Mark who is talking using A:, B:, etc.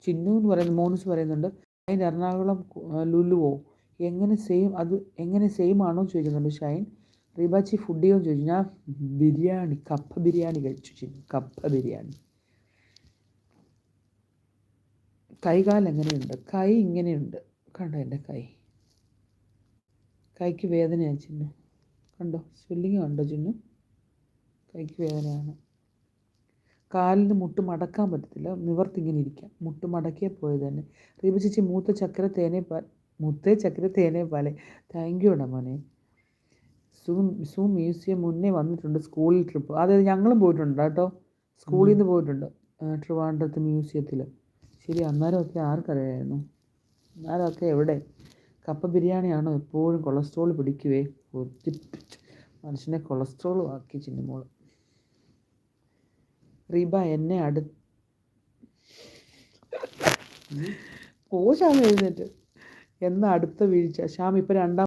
A: ചിന്നു എന്ന് പറയുന്നത് മോനൂസ് പറയുന്നുണ്ട് ഷൈൻ എറണാകുളം ലുലുവോ എങ്ങനെ സെയിം ആണോ ചോദിക്കുന്നുണ്ട് ഷൈൻ. റീബാച്ചി ഫുഡ് ചെയ്യുമോ ചോദിച്ചു. ഞാൻ ബിരിയാണി കപ്പ ബിരിയാണി കഴിച്ചു ചിന്നു, കപ്പ ബിരിയാണി. കൈകാൽ എങ്ങനെയുണ്ട്? കൈ ഇങ്ങനെയുണ്ട്, കണ്ടോ എൻ്റെ കൈക്ക് വേദനയാണ് ചിന്നു, കണ്ടോ സ്വെല്ലിങ് കണ്ടോ ചിന്നു, കൈക്ക് വേദനയാണ്. കാലിന് മുട്ട് മടക്കാൻ പറ്റത്തില്ല, നിവർത്തിങ്ങനെ ഇരിക്കാം, മുട്ട് മടക്കിയാൽ പോയത് തന്നെ. റീബ ചേച്ചി മൂത്ത ചക്കര തേനേ പാലെ. താങ്ക് യു മോനെ. സൂ മ്യൂസിയം മുന്നേ വന്നിട്ടുണ്ട് സ്കൂളിൽ ട്രിപ്പ്. അതായത് ഞങ്ങളും പോയിട്ടുണ്ട് കേട്ടോ, സ്കൂളിൽ നിന്ന് പോയിട്ടുണ്ട് ട്രിവാൻഡ്രത്ത് മ്യൂസിയത്തിൽ. ശരി, അന്നേരമൊക്കെ ആർക്കറിയായിരുന്നു? അന്നേരമൊക്കെ എവിടെ? കപ്പ ബിരിയാണിയാണോ എപ്പോഴും കൊളസ്ട്രോൾ പിടിക്കുവേ, മനുഷ്യനെ കൊളസ്ട്രോളും ആക്കി ചിന്നുമോൾ. റീബ എന്നെ ശ്യാം എഴുന്നേറ്റ്. അടുത്ത വീഴ്ച ശ്യാം ഇപ്പം രണ്ടാം